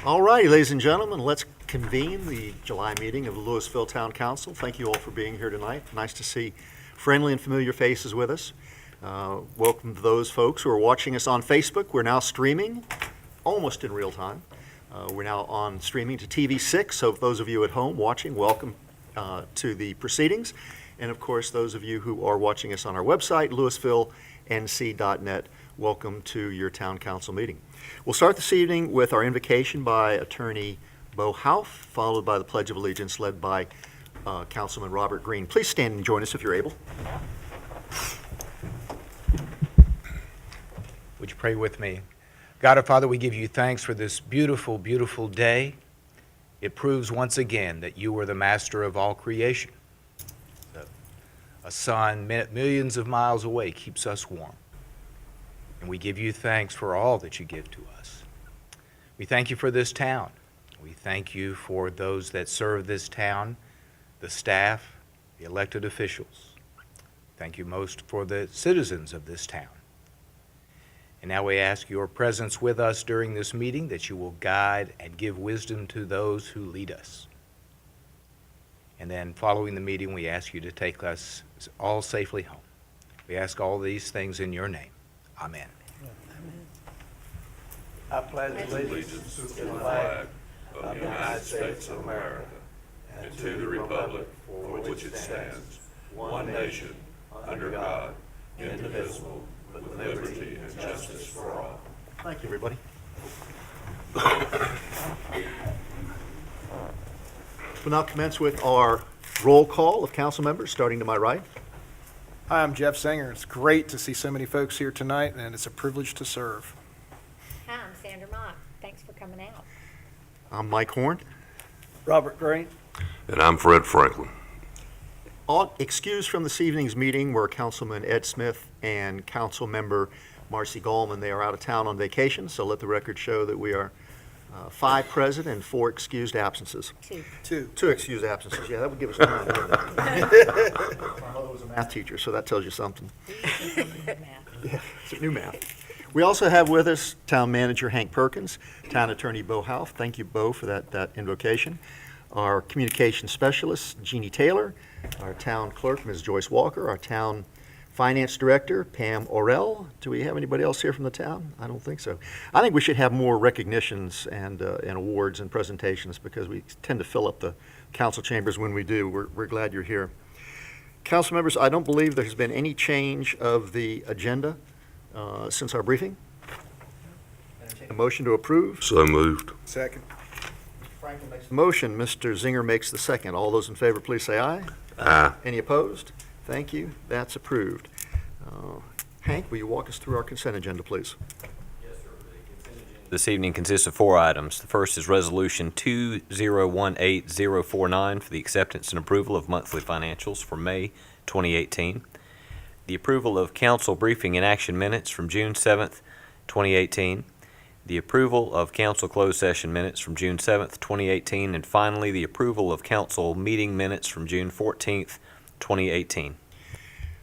All righty, ladies and gentlemen, let's convene the July meeting of the Louisville Town Council. Thank you all for being here tonight. Nice to see friendly and familiar faces with us. Welcome to those folks who are watching us on Facebook. We're now streaming almost in real time. We're now on streaming to TV6, so those of you at home watching, welcome to the proceedings. And of course, those of you who are watching us on our website, louisvillenc.net, welcome to your town council meeting. We'll start this evening with our invocation by Attorney Bo Houff, followed by the Pledge of Allegiance led by Councilman Robert Green. Please stand and join us if you're able. Would you pray with me? God our Father, we give you thanks for this beautiful, beautiful day. It proves once again that you are the master of all creation. A sun millions of miles away keeps us warm. And we give you thanks for all that you give to us. We thank you for this town. We thank you for those that serve this town, the staff, the elected officials. Thank you most for the citizens of this town. And now we ask your presence with us during this meeting, that you will guide and give wisdom to those who lead us. And then following the meeting, we ask you to take us all safely home. We ask all these things in your name. Amen. I pledge allegiance to the flag of the United States of America and to the republic for which it stands, one nation, under God, indivisible, with liberty and justice for all. Thank you, everybody. We'll now commence with our roll call of council members, starting to my right. Hi, I'm Jeff Singer. It's great to see so many folks here tonight, and it's a privilege to serve. Hi, I'm Sandra Mock. Thanks for coming out. I'm Mike Horn. Robert Green. And I'm Fred Franklin. All excused from this evening's meeting were Councilman Ed Smith and Council Member Marcy Gallman. They are out of town on vacation, so let the record show that we are 5 present and 4 excused absences. Two. 2 excused absences. Yeah, that would give us time. wouldn't it? My mother was a math teacher, so that tells you something. Yeah, it's new math. We also have with us Town Manager Hank Perkins, Town Attorney Bo Houff. Thank you, Bo, for that invocation. Our Communications Specialist, Jeannie Taylor. Our Town Clerk, Ms. Joyce Walker. Our Town Finance Director, Pam Orell. Do we have anybody else here from the town? I don't think so. I think we should have more recognitions and awards and presentations, because we tend to fill up the council chambers when we do. We're glad you're here. Council members, I don't believe there has been any change of the agenda since our briefing. A motion to approve. So moved. Second. Franklin makes the motion. Mr. Zinger makes the second. All those in favor, please say aye. Aye. Any opposed? Thank you. That's approved. Hank, will you walk us through our consent agenda, please? This evening consists of 4 items. The first is Resolution 2018049 for the acceptance and approval of monthly financials for May 2018. The approval of council briefing and action minutes from June 7th, 2018. The approval of council closed session minutes from June 7th, 2018. And finally, the approval of council meeting minutes from June 14th, 2018.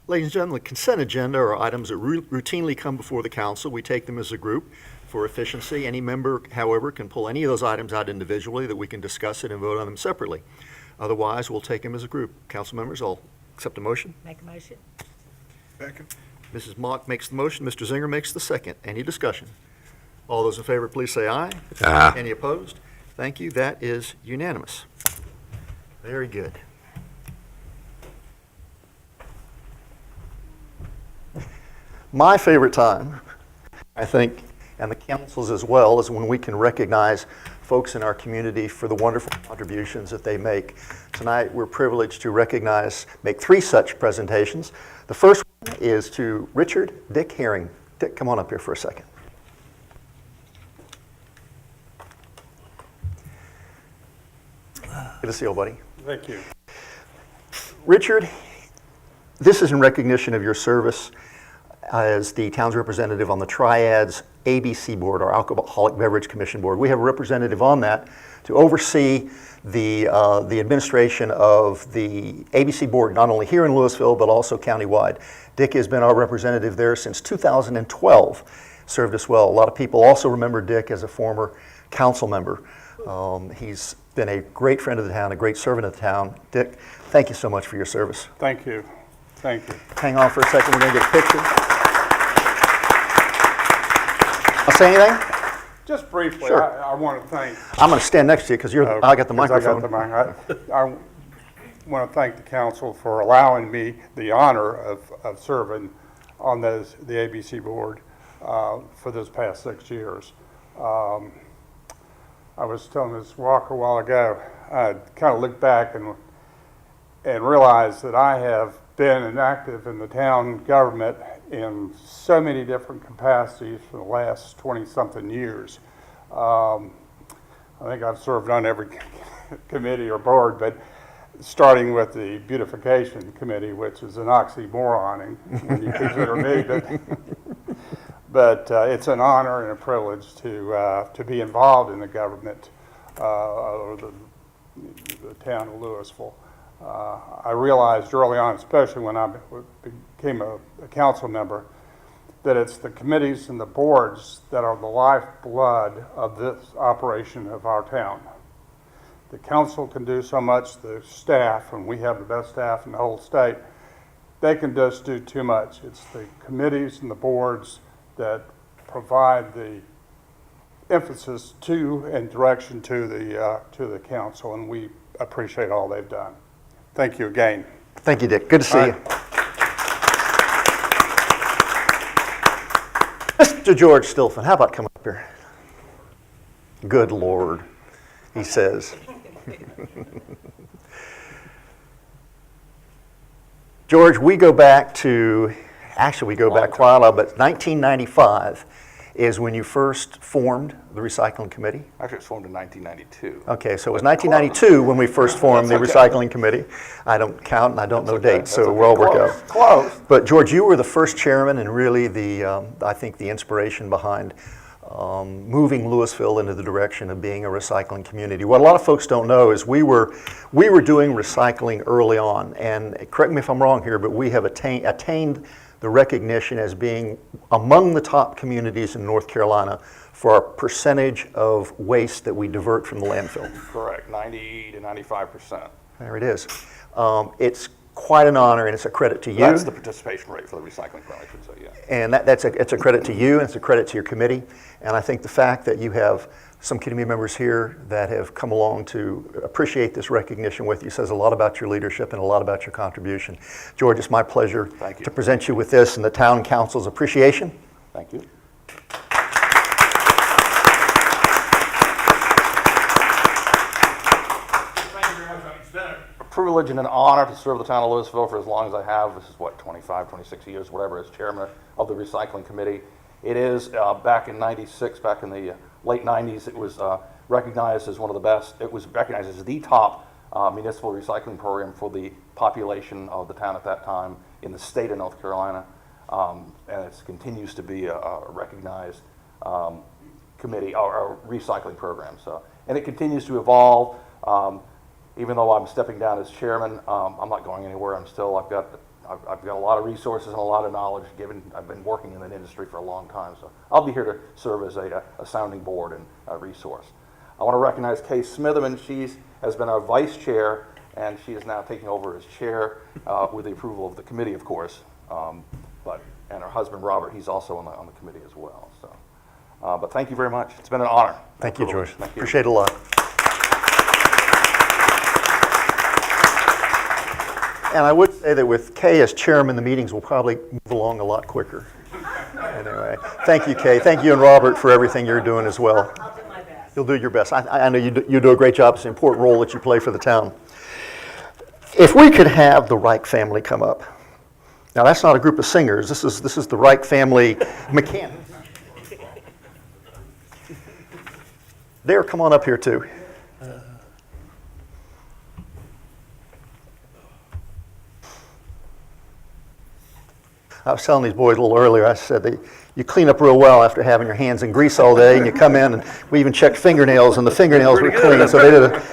Ladies and gentlemen, the consent agenda are items that routinely come before the council. We take them as a group for efficiency. Any member, however, can pull any of those items out individually that we can discuss it and vote on them separately. Otherwise, we'll take them as a group. Council members, I'll accept a motion. Make a motion. Second. Mrs. Mock makes the motion. Mr. Zinger makes the second. Any discussion? All those in favor, please say aye. Aye. Any opposed? Thank you. That is unanimous. Very good. My favorite time, I think, and the council's as well, is when we can recognize folks in our community for the wonderful contributions that they make. Tonight, we're privileged to make 3 such presentations. The first one is to Richard Dick Herring. Dick, come on up here for a second. Good to see you, buddy. Thank you. Richard, this is in recognition of your service as the town's representative on the Triad's ABC board, our Alcoholic Beverage Commission board. We have a representative on that to oversee the administration of the ABC board, not only here in Louisville, but also countywide. Dick has been our representative there since 2012, served us well. A lot of people also remember Dick as a former council member. He's been a great friend of the town, a great servant of the town. Dick, thank you so much for your service. Thank you. Thank you. Hang on for a second, we're going to get a picture. I'll say anything? Just briefly, Sure. I want to thank. I'm going to stand next to you because I got the 'cause microphone. I want to thank the council for allowing me the honor of serving on the ABC board for this past 6 years. I was telling Ms. Walker a while ago, I kind of looked back and realized that I have been active in the town government in so many different capacities for the last 20-something years. I think I've served on every committee or board, but starting with the beautification committee, which is an oxymoron when you consider me, but it's an honor and a privilege to be involved in the government of the town of Louisville. I realized early on, especially when I became a council member, that it's the committees and the boards that are the lifeblood of this operation of our town. The council can do so much, the staff, and we have the best staff in the whole state, they can just do too much. It's the committees and the boards that provide the emphasis to and direction to the council, and we appreciate all they've done. Thank you again. Thank you, Dick. Good to see All you. right. Mr. George Stilfen, how about coming up here? Good Lord, he says. George, we go back to, actually we go back quite a while, but 1995 is when you first formed the recycling committee. Actually, it was formed in 1992. Okay, so it was 1992 when we first formed the recycling committee. I don't count and I don't know dates, so we're all worked out. Close. But George, you were the first chairman and really the, I think, the inspiration behind moving Louisville into the direction of being a recycling community. What a lot of folks don't know is we were doing recycling early on, and correct me if I'm wrong here, but we have attained the recognition as being among the top communities in North Carolina for our percentage of waste that we divert from the landfill. Correct, 90 to 95%. There it is. It's quite an honor, and it's a credit to you. That's the participation rate for the recycling program, I should say, yeah. And it's a credit to you, and it's a credit to your committee. And I think the fact that you have some committee members here that have come along to appreciate this recognition with you says a lot about your leadership and a lot about your contribution. George, it's my pleasure Thank you. to present you with this and the town council's appreciation. Thank you. A privilege and an honor to serve the town of Louisville for as long as I have. This is what, 25, 26 years, whatever, as chairman of the recycling committee. It is back in 96, back in the late 90s, it was recognized as one of the best. It was recognized as the top municipal recycling program for the population of the town at that time in the state of North Carolina. And it continues to be a recognized committee or recycling program. So, and it continues to evolve. Even though I'm stepping down as chairman, I'm not going anywhere. I've got a lot of resources and a lot of knowledge given. I've been working in the industry for a long time, so I'll be here to serve as a sounding board and a resource. I want to recognize Kay Smitherman. She has been our vice chair, and she is now taking over as chair with the approval of the committee, of course. And her husband Robert, he's also on the committee as well. So, but thank you very much. It's been an honor. Thank you, George. Thank you. Appreciate it a lot. And I would say that with Kay as chairman, the meetings will probably move along a lot quicker. Anyway, thank you, Kay. Thank you and Robert for everything you're doing as well. I'll do my best. You'll do your best. I know you do a great job. It's an important role that you play for the town. If we could have the Reich family come up. Now, that's not a group of singers. This is the Reich family mechanics. There, come on up here too. I was telling these boys a little earlier, I said that you clean up real well after having your hands in grease all day, and you come in, and we even checked fingernails, and the fingernails were clean, so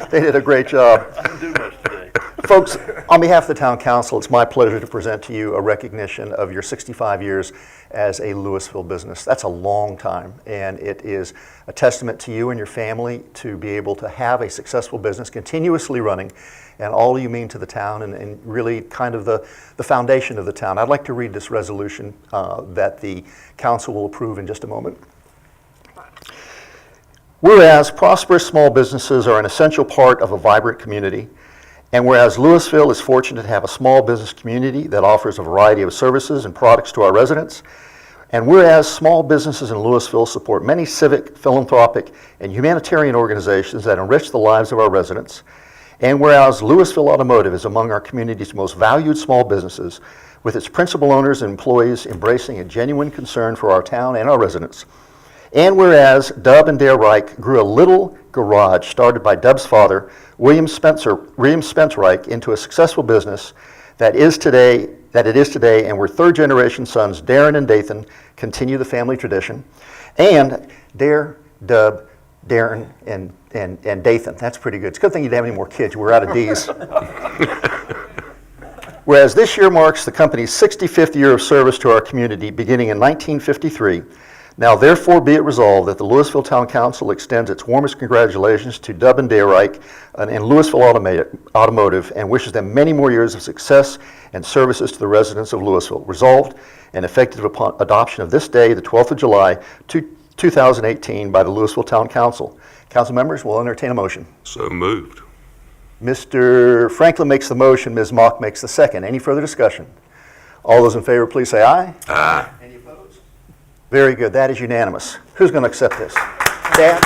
they did a great job. I didn't do much today. Folks, on behalf of the town council, it's my pleasure to present to you a recognition of your 65 years as a Louisville business. That's a long time, and it is a testament to you and your family to be able to have a successful business continuously running, and all you mean to the town, and really kind of the foundation of the town. I'd like to read this resolution that the council will approve in just a moment. Whereas prosperous small businesses are an essential part of a vibrant community, and whereas Louisville is fortunate to have a small business community that offers a variety of services and products to our residents, and whereas small businesses in Louisville support many civic, philanthropic, and humanitarian organizations that enrich the lives of our residents, and whereas Louisville Automotive is among our community's most valued small businesses, with its principal owners and employees embracing a genuine concern for our town and our residents, and whereas Dub and Dare Reich grew a little garage started by Dub's father, William Spence Reich, into a successful business that it is today, and where third-generation sons Darren and Dathan continue the family tradition, and Dare, Dub, Darren, and Dathan. That's pretty good. It's a good thing you didn't have any more kids. We're out of D's. Whereas this year marks the company's 65th year of service to our community, beginning in 1953, now therefore be it resolved that the Louisville Town Council extends its warmest congratulations to Dub and Dare Reich and Louisville Automotive, and wishes them many more years of success and services to the residents of Louisville. Resolved and effective upon adoption of this day, the 12th of July, 2018, by the Louisville Town Council. Council members will entertain a motion. So moved. Mr. Franklin makes the motion, Ms. Mock makes the second. Any further discussion? All those in favor, please say aye. Aye. Any opposed? Very good, that is unanimous. Who's going to accept this? Dad?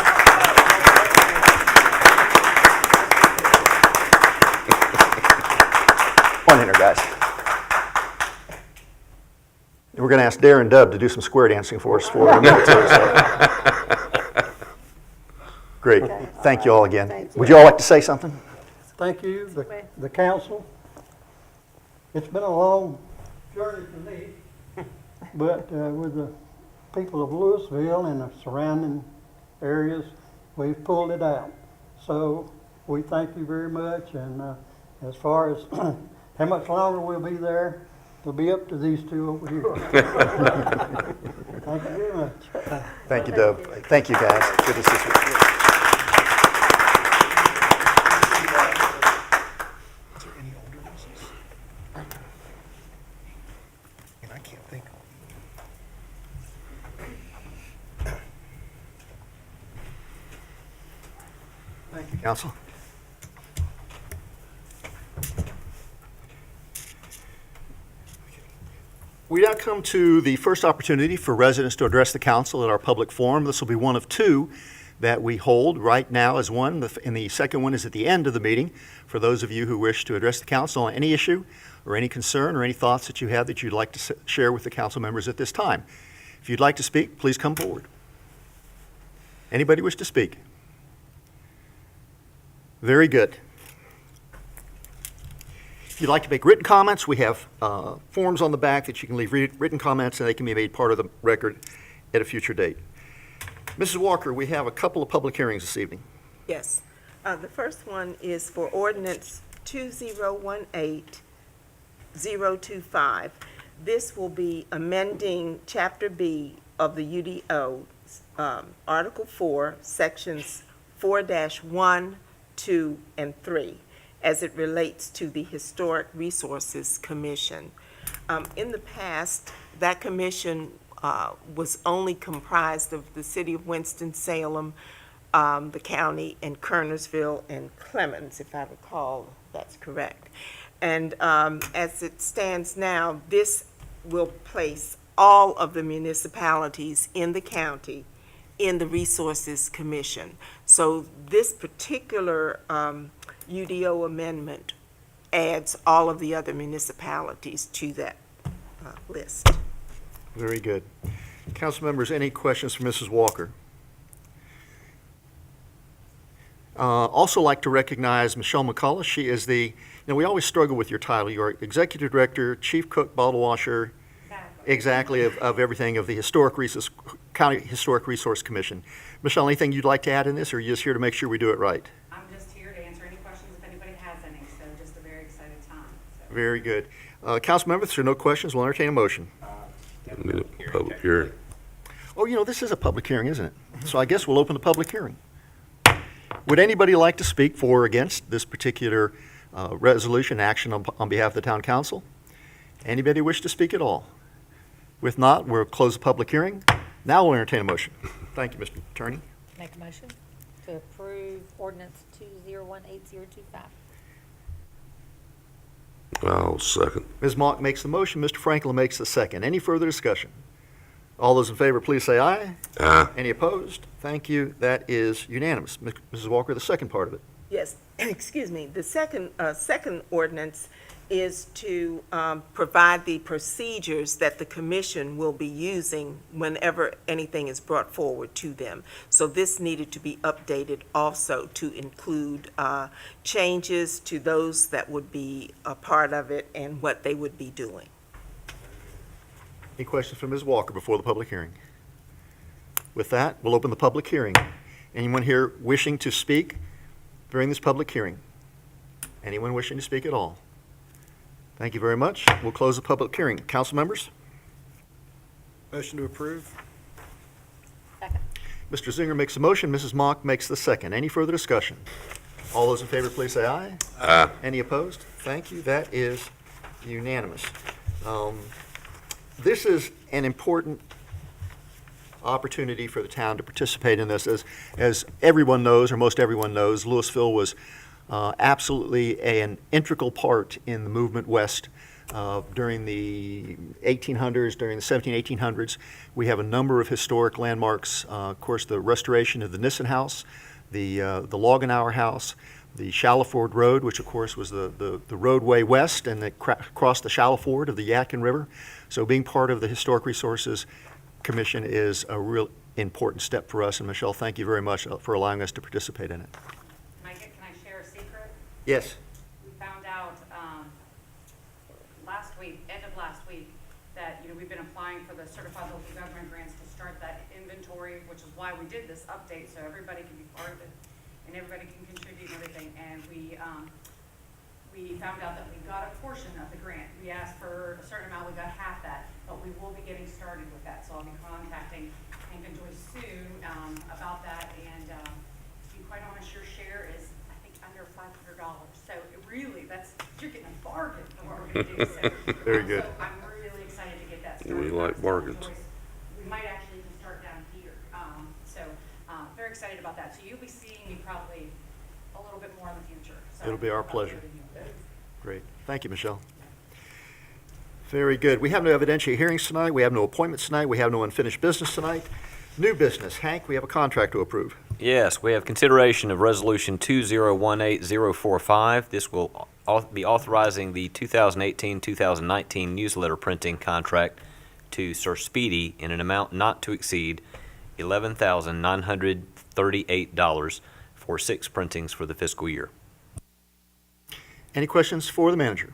Come on in here, guys. We're going to ask Darren Dub to do some square dancing for us for a minute too. So. Great. Thank you all again. Would you all like to say something? Thank you, the council. It's been a long journey for me, but with the people of Louisville and the surrounding areas, we've pulled it out. So we thank you very much, and as far as how much longer we'll be there, it'll be up to these two over here. Thank you very much. Thank you, Dub. Thank you, guys. Good to see you. Thank you, Council. We now come to the first opportunity for residents to address the council at our public forum. This will be one of two that we hold right now as one, and the second one is at the end of the meeting for those of you who wish to address the council on any issue or any concern or any thoughts that you have that you'd like to share with the council members at this time. If you'd like to speak, please come forward. Anybody wish to speak? Very good. If you'd like to make written comments, we have forms on the back that you can leave written comments, and they can be made part of the record at a future date. Mrs. Walker, we have a couple of public hearings this evening. Yes. The first one is for ordinance 2018-025. This will be amending Chapter B of the UDO, Article 4, Sections 4-1, 2, and 3, as it relates to the Historic Resources Commission. In the past, that commission was only comprised of the city of Winston-Salem, the county, and Kernersville and Clemens, if I recall, that's correct. And as it stands now, this will place all of the municipalities in the county in the Resources Commission. So this particular UDO amendment adds all of the other municipalities to that list. Very good. Council members, any questions for Mrs. Walker? Also like to recognize Michelle McCullough. She is the, we always struggle with your title. You're Executive Director, Chief Cook, Bottle Washer, exactly of everything of the County Historic Resource Commission. Michelle, anything you'd like to add in this, or are you just here to make sure we do it right? I'm just here to answer any questions if anybody has any, so just a very excited Very good. Council members, if there are no questions, we'll entertain a motion. Need a public hearing. Oh, this is a public hearing, isn't it? So I guess we'll open the public hearing. Would anybody like to speak for or against this particular resolution action on behalf of the town council? Anybody wish to speak at all? If not, we'll close the public hearing. Now we'll entertain a motion. Thank you, Mr. Attorney. Make a motion to approve ordinance 2018025. I'll second. Ms. Mock makes the motion, Mr. Franklin makes the second. Any further discussion? All those in favor, please say aye. Aye. Any opposed? Thank you. That is unanimous. Mrs. Walker, the second part of it. Yes, excuse me. The second ordinance is to provide the procedures that the commission will be using whenever anything is brought forward to them. So this needed to be updated also to include changes to those that would be a part of it and what they would be doing. Any questions from Ms. Walker before the public hearing? With that, we'll open the public hearing. Anyone here wishing to speak during this public hearing? Anyone wishing to speak at all? Thank you very much. We'll close the public hearing. Council members? Motion to approve? Second. Mr. Zinger makes the motion, Mrs. Mock makes the second. Any further discussion? All those in favor, please say aye. Aye. Any opposed? Thank you. That is unanimous. This is an important opportunity for the town to participate in this. As everyone knows, or most everyone knows, Louisville was absolutely an integral part in the movement west during the 1800s, during the 1800s. We have a number of historic landmarks. Of course, the restoration of the Nissen House, the Loganauer House, the Shallowford Road, which of course was the roadway west and that crossed the Shallowford of the Yadkin River. So being part of the Historic Resources Commission is a real important step for us. And Michelle, thank you very much for allowing us to participate in it. Can I share a secret? Yes. We found out end of last week, that we've been applying for the certified local government grants to start that inventory, which is why we did this update, so everybody can be part of it and everybody can contribute and everything. And we found out that we got a portion of the grant. We asked for a certain amount, we got half that, but we will be getting started with that. So I'll be contacting Hank and Joyce soon about that. And to be quite honest, your share is, I think, under $500. So it really, you're getting a bargain for what we're going to do. So, Very good. So I'm really excited to get that started. We like bargains. We might actually even start down here. Very excited about that. So you'll be seeing me probably a little bit more in the future. So It'll be our I'll pleasure. do it. Great. Thank you, Michelle. Very good. We have no evidentiary hearings tonight. We have no appointments tonight. We have no unfinished business tonight. New business. Hank, we have a contract to approve. Yes, we have consideration of Resolution 2018045. This will be authorizing the 2018-2019 newsletter printing contract to Sir Speedy in an amount not to exceed $11,938 for 6 printings for the fiscal year. Any questions for the manager?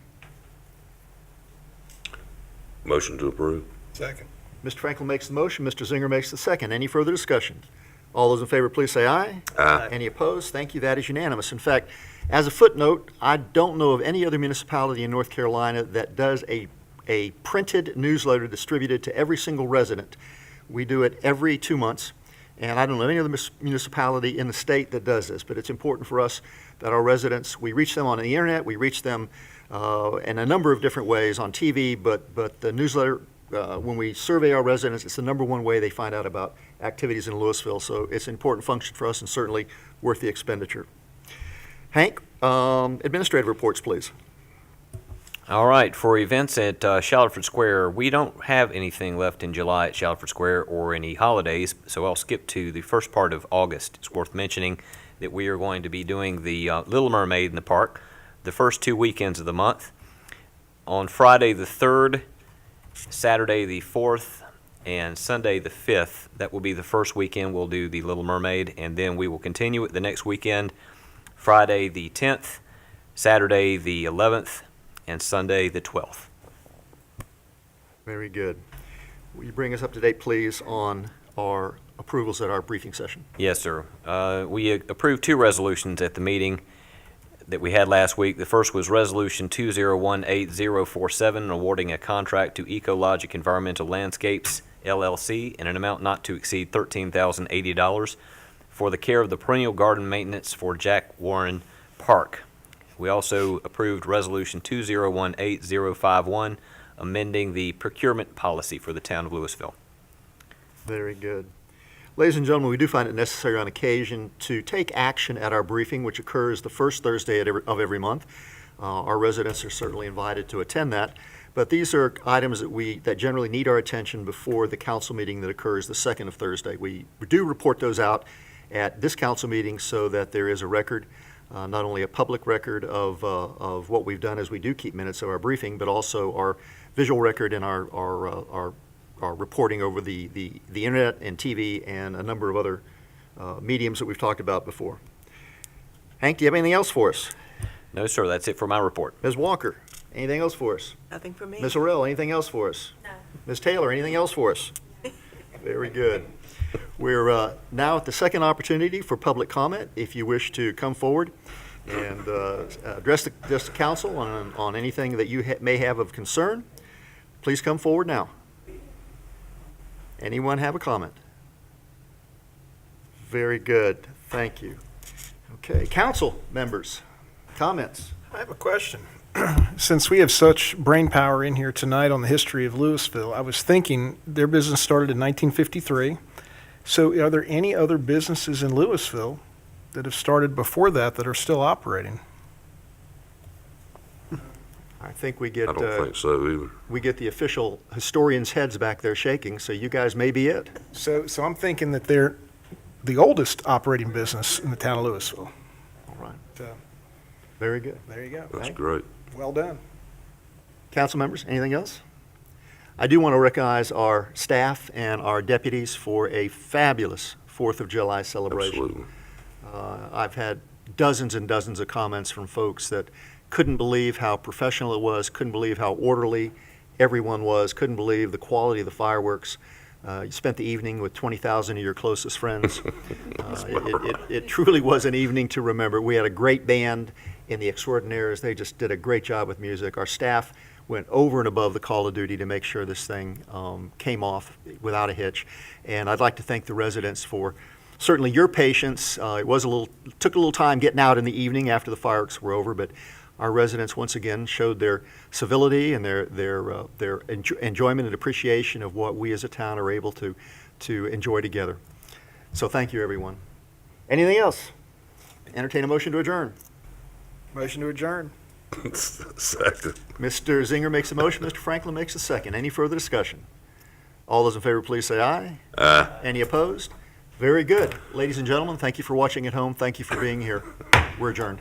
Motion to approve. Second. Mr. Franklin makes the motion. Mr. Zinger makes the second. Any further discussion? All those in favor, please say aye. Aye. Any opposed? Thank you. That is unanimous. In fact, as a footnote, I don't know of any other municipality in North Carolina that does a printed newsletter distributed to every single resident. We do it every 2 months, and I don't know any other municipality in the state that does this, but it's important for us that our residents, we reach them on the internet, we reach them in a number of different ways on TV, but the newsletter, when we survey our residents, it's the number one way they find out about activities in Louisville, so it's an important function for us and certainly worth the expenditure. Hank, administrative reports, please. All right, for events at Shallowford Square, we don't have anything left in July at Shallowford Square or any holidays, so I'll skip to the first part of August. It's worth mentioning that we are going to be doing the Little Mermaid in the park the first 2 weekends of the month. On Friday the 3rd, Saturday the 4th, and Sunday the 5th, that will be the first weekend we'll do the Little Mermaid, and then we will continue it the next weekend, Friday the 10th, Saturday the 11th, and Sunday the 12th. Very good. Will you bring us up to date, please, on our approvals at our briefing session? Yes, sir. We approved 2 resolutions at the meeting. that we had last week. The first was Resolution 2018047, awarding a contract to Ecologic Environmental Landscapes, LLC, in an amount not to exceed $13,080 for the care of the perennial garden maintenance for Jack Warren Park. We also approved Resolution 2018051, amending the procurement policy for the town of Louisville. Very good. Ladies and gentlemen, we do find it necessary on occasion to take action at our briefing, which occurs the first Thursday of every month. Our residents are certainly invited to attend that, but these are items that generally need our attention before the council meeting that occurs the second of Thursday. We do report those out at this council meeting so that there is a record, not only a public record of what we've done, as we do keep minutes of our briefing, but also our visual record and our reporting over the internet and TV and a number of other mediums that we've talked about before. Hank, do you have anything else for us? No, sir, that's it for my report. Ms. Walker, anything else for us? Nothing for me. Ms. Orell, anything else for us? No. Ms. Taylor, anything else for us? Very good. We're now at the second opportunity for public comment. If you wish to come forward and address the council on anything that you may have of concern, please come forward now. Anyone have a comment? Very good. Thank you. Okay, council members, comments? I have a question. Since we have such brain power in here tonight on the history of Louisville, I was thinking their business started in 1953. So are there any other businesses in Louisville that have started before that that are still operating? I think we get I don't think so either. we get the official historians' heads back there shaking, so you guys may be it. So I'm thinking that they're the oldest operating business in the town of Louisville. All right. So Very good. there you go. That's great. Well done. Council members, anything else? I do want to recognize our staff and our deputies for a fabulous 4th of July celebration. Absolutely. I've had dozens and dozens of comments from folks that couldn't believe how professional it was, couldn't believe how orderly everyone was, couldn't believe the quality of the fireworks. You spent the evening with 20,000 of your closest friends. It truly was an evening to remember. We had a great band in the Extraordinaires. They just did a great job with music. Our staff went over and above the call of duty to make sure this thing came off without a hitch. And I'd like to thank the residents for certainly your patience. It took a little time getting out in the evening after the fireworks were over, but our residents once again showed their civility and their enjoyment and appreciation of what we as a town are able to enjoy together. So thank you, everyone. Anything else? Entertain a motion to adjourn. Motion to adjourn. Second. Mr. Zinger makes a motion, Mr. Franklin makes a second. Any further discussion? All those in favor, please say aye. Aye. Any opposed? Very good. Ladies and gentlemen, thank you for watching at home. Thank you for being here. We're adjourned.